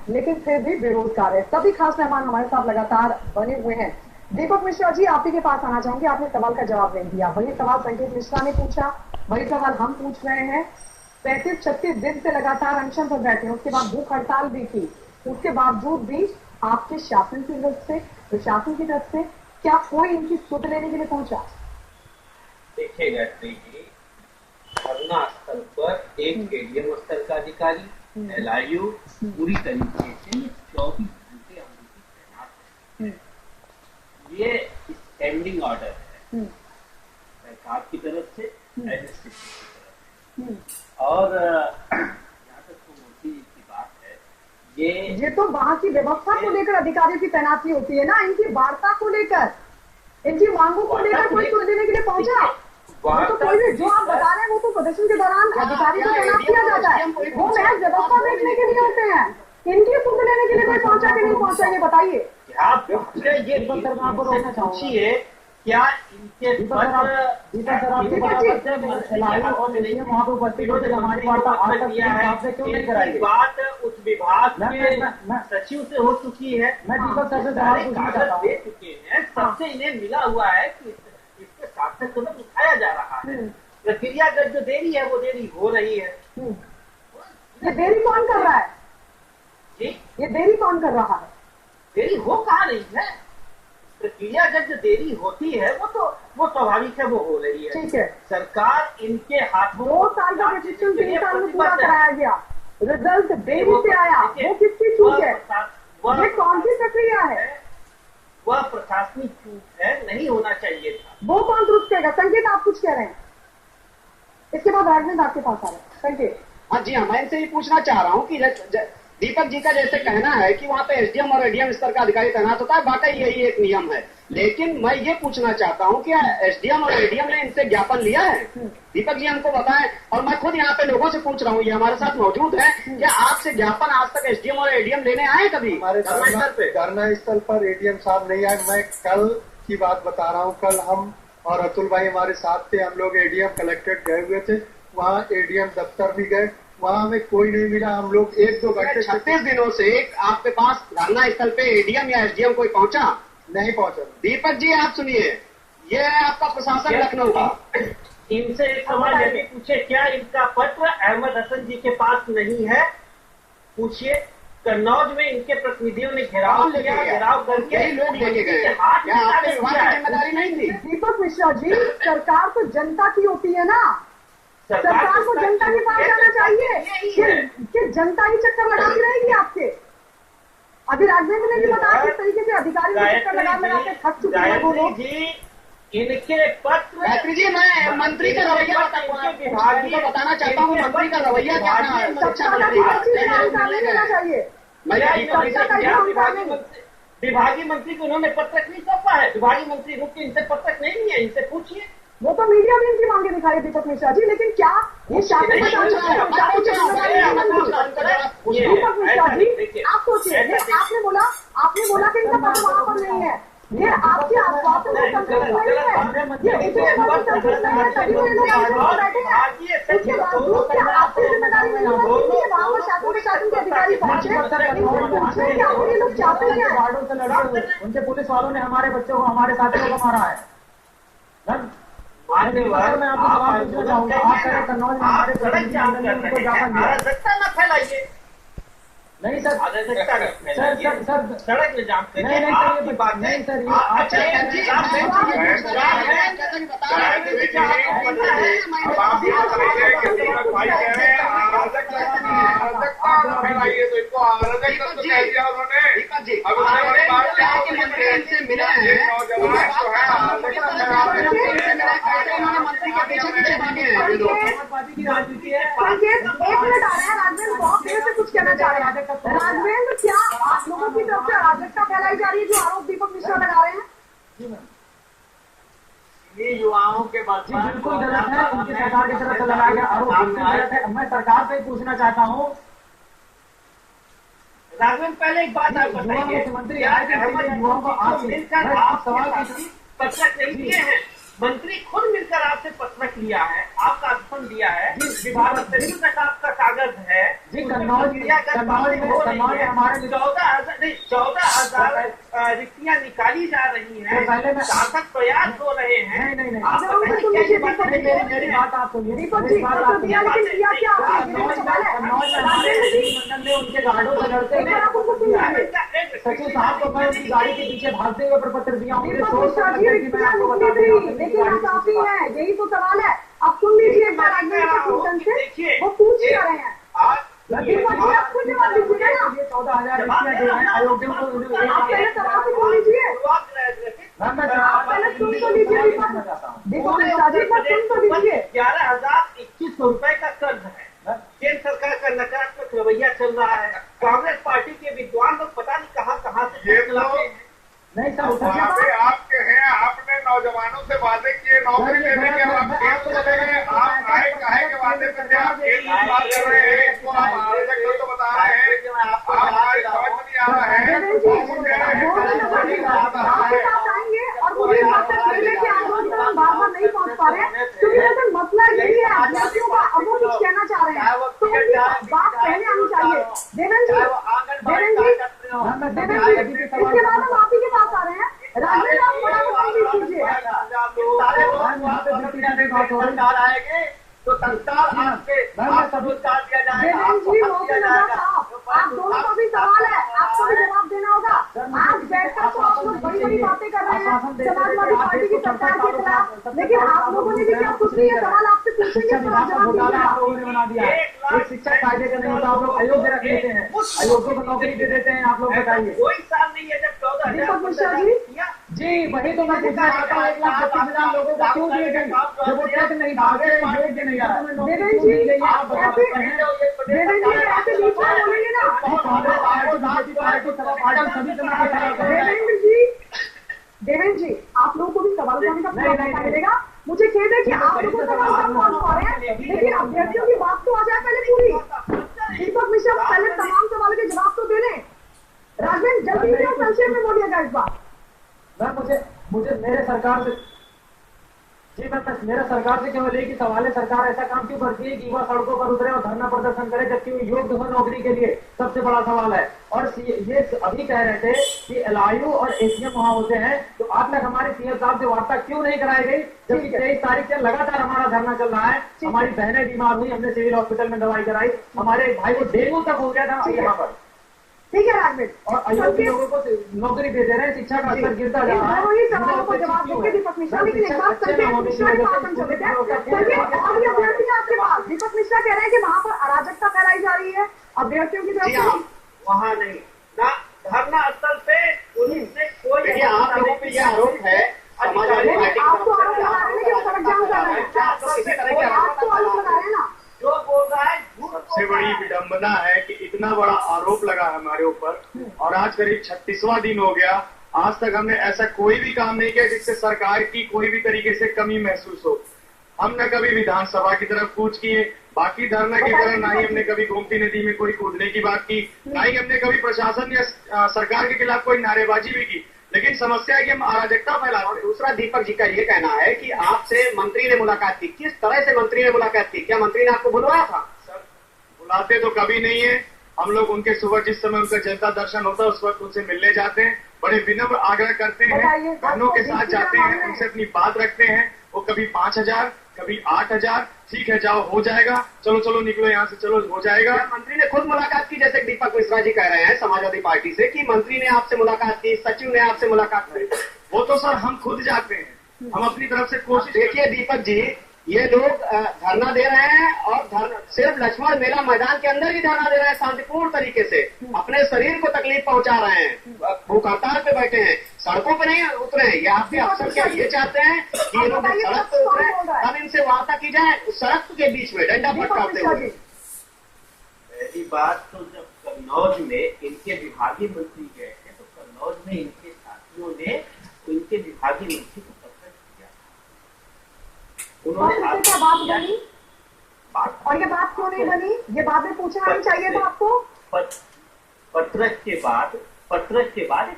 लेकिन फिर भी बेरोजगार है। सभी खास मेहमान हमारे साथ लगातार बने हुए हैं। दीपक मिश्रा जी, आप ही के पास आना चाहूंगी। आपने सवाल का जवाब नहीं दिया। वही सवाल संकेत मिश्रा ने पूछा, वही सवाल हम पूछ रहे हैं। 35-36 दिन से लगातार अनशन पर बैठे, उसके बाद भूख हड़ताल भी की, उसके बावजूद भी आपके शासन की तरफ से, प्रशासन की तरफ से क्या कोई इनकी सुध लेने के लिए पहुंचा? देखिए गायत्री जी, धरना स्थल पर एक एडीएम स्तर का अधिकारी, एलआईयू पूरी तरीके से 24 घंटे तैनात है। ये स्टैंडिंग ऑर्डर है सरकार की तरफ से, एडमिनिस्ट्रेशन की तरफ से। और यहाँ तक तो मोदी जी की बात है, ये तो वहां की व्यवस्था को लेकर अधिकारियों की तैनाती होती है ना, इनकी वार्ता को लेकर, इनकी मांगों को लेकर कोई सुन देने के लिए पहुंचा? वो तो कोई भी जो आप बता रहे हैं वो तो प्रदर्शन के दौरान अधिकारी को तैनात किया जाता है, वो महज व्यवस्था देखने के लिए होते हैं। इनकी सुध लेने के लिए कोई पहुंचा कि नहीं पहुंचा, ये बताइए। ये पूछिए क्या इनके बात उस विभाग के सचिव से हो चुकी है, कागज दे चुके हैं, सबसे इन्हें मिला हुआ है कि इसके सार्थक कदम उठाया जा रहा है। प्रक्रियागत जो देरी है वो देरी हो रही है। ये देरी कौन कर रहा है? ये देरी कौन कर रहा है? देरी हो कहाँ रही है? प्रक्रियागत जो देरी होती है वो स्वाभाविक है, वो हो रही है। ठीक है, सरकार इनके हाथों 2 साल का प्रशिक्षण 3 साल में पूरा कराया गया, रिजल्ट देरी से आया, वो किसकी चूक है? ये कौन सी प्रक्रिया है? वह प्रशासनिक चूक है, नहीं होना चाहिए था। वो कौन दुरुस्त करेगा? संकेत, आप कुछ कह रहे हैं, इसके बाद राजनीति आपके पास आ रहे हैं। संकेत। हाँ जी, हाँ, मैं इनसे ये पूछना चाह रहा हूँ कि दीपक जी का जैसे कहना है कि वहाँ पे एसडीएम और एडीएम स्तर का अधिकारी तैनात होता है, वाकई यही एक नियम है। लेकिन मैं ये पूछना चाहता हूँ कि एसडीएम और एडीएम ने इनसे ज्ञापन लिया है? दीपक जी हमको बताएं, और मैं खुद यहाँ पे लोगों से पूछ रहा हूँ, ये हमारे साथ मौजूद है, क्या आपसे ज्ञापन आज तक एसडीएम और एडीएम लेने आए कभी? हमारे धरना स्थल पर एडीएम साहब नहीं आए। मैं कल की बात बता रहा हूँ, कल हम और अतुल भाई हमारे साथ थे, हम लोग एडीएम कलेक्ट्रेट गए हुए थे, वहाँ एडीएम दफ्तर भी गए, वहाँ हमें कोई नहीं मिला। हम लोग 1-2 घंटे 36 दिनों से आपके पास धरना स्थल पे एडीएम या एसडीएम कोई पहुंचा? नहीं पहुंचा। दीपक जी आप सुनिए, ये है आपका प्रशासन लखनऊ का। इनसे एक सवाल यदि पूछे, क्या इनका पत्र अहमद हसन जी के पास नहीं है? पूछिए। कन्नौज में इनके प्रतिनिधियों ने घेराव किया, घेराव करके लोग लेके गए, जिम्मेदारी नहीं थी। दीपक मिश्रा जी, सरकार तो जनता की होती है ना, सरकार को जनता के पास जाना चाहिए कि जनता ही चक्कर लगाती रहेगी आपके? अभी राघवेंद्र ने भी बताया किस तरीके से अधिकारी चक्कर लगा के थक चुके हैं वो लोग। इनके पत्र गायत्री जी, मैं मंत्री का रवैया बताना चाहता हूँ, मंत्री का रवैया क्या है? विभागीय मंत्री को उन्होंने पत्रक नहीं सौंपा है, विभागीय मंत्री रुक के इनसे पत्रक नहीं है, इनसे पूछिए। वो तो मीडिया में इनकी मांगे दिखा रहे दीपक मिश्रा जी, लेकिन क्या ये शासन दीपक मिश्रा जी, आप सोचिए, आपने बोला कि इनका पद वहां पर नहीं है, ये आपके आश्वासन में संतुष्ट नहीं है, ये इसलिए संतुष्ट नहीं है तभी वो लोग बैठे हैं। उसके बावजूद क्या आपकी जिम्मेदारी नहीं है वहां पर शासन प्रशासन के अधिकारी पहुंचे, इनसे पूछे कि आप ये लोग चाहते हैं? उनके पुलिस वालों ने हमारे बच्चों को, हमारे साथियों को मारा है। मान्यवर, मैं आपको सवाल पूछना चाहूंगा, आप करें कन्नौज में हमारे उनको ज्ञापन दिया न फैलाइए। नहीं सर, सड़क में जाम नहीं सर, ये बात नहीं सर, कुछ कहना चाह रहे हैं राघवेंद्र, क्या आप लोगों की तरफ से अराजकता फैलाई जा रही है जो आरोप दीपक मिश्रा लगा रहे हैं? ये युवाओं के बाद बिल्कुल गलत है, उनकी सरकार की तरफ से लगाया गया आरोप गलत है। मैं सरकार से पूछना चाहता हूँ, राघवेंद्र पहले एक बात आप बताइए, मुख्यमंत्री आए थे युवाओं को आप सवाल पत्रक नहीं दिए हैं, मंत्री खुद मिलकर आपसे पत्रक लिया है, आपका आश्वासन दिया है, जी, विभाग तक आपका कागज है जी, कन्नौज में हमारे 14,000 रिक्तियां निकाली जा रही हैं, पहले मैं सार्थक प्रयास हो रहे हैं। नहीं आप मेरी बात आप सुनिए। दीपक जी, बात आप सुनिए। लेकिन किया क्या आपने? कन्नौज में हमारे मंत्रिमंडल ने उनके गार्डों से लड़ते हुए सचिव साहब को मैं उनकी गाड़ी के पीछे भागते हुए प्रपत्र दिया हूँ। मुझे सोच दीपक सकते हैं कि मैं आपको बता देता हूँ। लेकिन आप काफी है, यही तो सवाल है। अब सुन लीजिए एक बार राजनीतिक से, वो पूछ क्या रहे हैं। दीपक जी, आप खुद जवाब दीजिएगा ना। 14,000 रुपया दे रहे हैं अयोग्यों को। आप पहले सवाल से बोल लीजिए। मैं आप पहले सुन तो लीजिए दीपक मिश्रा जी, पर सुन तो लीजिए। 11,021 रुपए का कर्ज है। केंद्र सरकार का नकारात्मक रवैया चल रहा है। कांग्रेस पार्टी के विद्वान लोग पता नहीं कहाँ से लाते हैं। नहीं सर, वहाँ पे आपके हैं, आपने नौजवानों से वादे किए नौकरी देने के, अब आप खेल चले गए। आप आए कहे के वादे पे थे, आप खेल की बात कर रहे हैं, इसको आप आयोजक को तो बता रहे हैं, आप हमारी समझ में नहीं आ रहा है। आपके पास आएंगे और मुझे बात खेलने के आंदोलन में हम बार नहीं पहुंच पा रहे हैं, क्योंकि दरअसल मसला यही है अभ्यर्थियों का। अब वो कुछ कहना चाह रहे हैं तो उनकी बात कहने आनी चाहिए। देवेंद्र जी, इसके बाद हम आप ही के पास आ रहे हैं। राजनीति आप बड़ा कीजिए। तो संस्कार आपके पुरस्कार दिया जाएगा। देवेंद्र जी, वो भी लगा साहब, आप दोनों का भी सवाल है, आपको भी जवाब देना होगा। आज बैठकर तो आप लोग बड़ी बड़ी बातें कर रहे हैं समाजवादी पार्टी की सरकार के खिलाफ, लेकिन आप लोगों ने भी क्या कुछ नहीं है सवाल आपसे पूछेंगे शिक्षा तो विभाग का जवाब घोटाला दीजिएगा। आप लोगों ने बना दिया है। एक शिक्षक कायदे का नहीं होता, आप लोग अयोग्य रख लेते हैं, अयोग्य को नौकरी दे देते हैं। आप लोग बताइए। कोई साल नहीं है जब दीपक मिश्रा 14,000 जी, वही तो मैं पूछना चाहता हूँ। 1,25,000 लोगों को क्यों दिए गए जब वो टेट नहीं भागे, योग्य नहीं है। देवेंद्र जी, आप ऐसे बीच में बोलेंगे ना। देवेंद्र जी, आप लोगों को भी सवाल करने का मौका मिलेगा। मुझे खेद है कि आप लोगों को सवाल कर पा रहे हैं, लेकिन अभ्यर्थियों की बात तो आ जाए पहले पूरी। दीपक मिश्रा पहले तमाम सवाल के जवाब तो दे लें। राजवेंद्र, जल्दी से संक्षेप में बोलिएगा इस बार। मैं मुझे मेरे सरकार से मेरा सरकार से केवल एक ही सवाल है, सरकार ऐसा काम क्यों करती है कि वह सड़कों पर उतरे और धरना प्रदर्शन करे जबकि वो योग्य हो नौकरी के लिए? सबसे बड़ा सवाल है। और ये अभी कह रहे थे कि एलआईयू और एसीएम वहां होते हैं, तो आज तक हमारे सीएम साहब से वार्ता क्यों नहीं कराई गई? जबकि 23 तारीख से लगातार हमारा धरना चल रहा है। हमारी बहनें बीमार हुई, हमने सिविल हॉस्पिटल में दवाई कराई, हमारे भाई को डेंगू तक हो गया था यहाँ पर। ठीक है राजवेंद्र, और अयोग्य लोगों को नौकरी दे रहे हैं, शिक्षा का स्तर गिरता जा रहा है। दोनों ही सवालों को जवाब देंगे दीपक मिश्रा, लेकिन एक बात संजय मिश्रा के पास हम चले थे। संजय, और भी अभ्यर्थी है आपके पास। दीपक मिश्रा कह रहे हैं कि वहाँ पर अराजकता फैलाई जा रही है अभ्यर्थियों की तरफ से। वहाँ नहीं ना, धरना स्थल पे पुलिस ने कोई देखिए, आप लोगों पे ये आरोप है समाजवादी पार्टी आप तो आरोप लगा रहे हैं कि सड़क जाम कर रहे हैं। किसी तरह के आप तो आरोप लगा रहे हैं ना। जो बोल रहा है झूठ सबसे बड़ी विडंबना है कि इतना बड़ा आरोप लगा हमारे ऊपर और आज करीब 36वां दिन हो गया। आज तक हमने ऐसा कोई भी काम नहीं किया जिससे सरकार की कोई भी तरीके से कमी महसूस हो। हम न कभी विधानसभा की तरफ कूच किए, बाकी धरना की तरह ना ही हमने कभी गोमती नदी में कोई कूदने की बात की, ना ही हमने कभी प्रशासन या सरकार के खिलाफ कोई नारेबाजी भी की। लेकिन समस्या है कि हम अराजकता फैलाते हैं। दूसरा, दीपक जी का ये कहना है कि आपसे मंत्री ने मुलाकात की। किस तरह से मंत्री ने मुलाकात की? क्या मंत्री ने आपको बुलवाया था? सर, बुलाते तो कभी नहीं है हम लोग। उनके सुबह जिस समय उनका जनता दर्शन होता है उस वक्त उनसे मिलने जाते हैं, बड़े विनम्र आग्रह करते हैं, बहनों के साथ जाते हैं, उनसे अपनी बात रखते हैं। वो कभी 5,000, कभी 8,000, ठीक है जाओ हो जाएगा, चलो चलो निकलो यहाँ से, चलो हो जाएगा। मंत्री ने खुद मुलाकात की, जैसे दीपक मिश्रा जी कह रहे हैं समाजवादी पार्टी से कि मंत्री ने आपसे मुलाकात की, सचिव ने आपसे मुलाकात की। वो तो सर हम खुद जाते हैं, हम अपनी तरफ से कोशिश। देखिए दीपक जी, ये लोग धरना दे रहे हैं और सिर्फ लक्ष्मण मेला मैदान के अंदर ही धरना दे रहे हैं, शांतिपूर्ण तरीके से अपने शरीर को तकलीफ पहुंचा रहे हैं, भूख हड़ताल पे बैठे हैं, सड़कों पे नहीं उतरे हैं। ये आपके अफसर क्या ये चाहते हैं कि ये लोग सड़क पे उतरे, तब इनसे वार्ता की जाए उस सड़क के बीच में डंडा फटकारते हुए? पहली बात तो जब कन्नौज में इनके विभागीय मंत्री गए थे तो कन्नौज में इनके साथियों ने इनके विभागीय मंत्री को पत्र किया। उन्होंने क्या बात बनी और ये बात क्यों नहीं बनी? ये बाद में पूछना नहीं चाहिए था आपको। पत्रक के बाद एक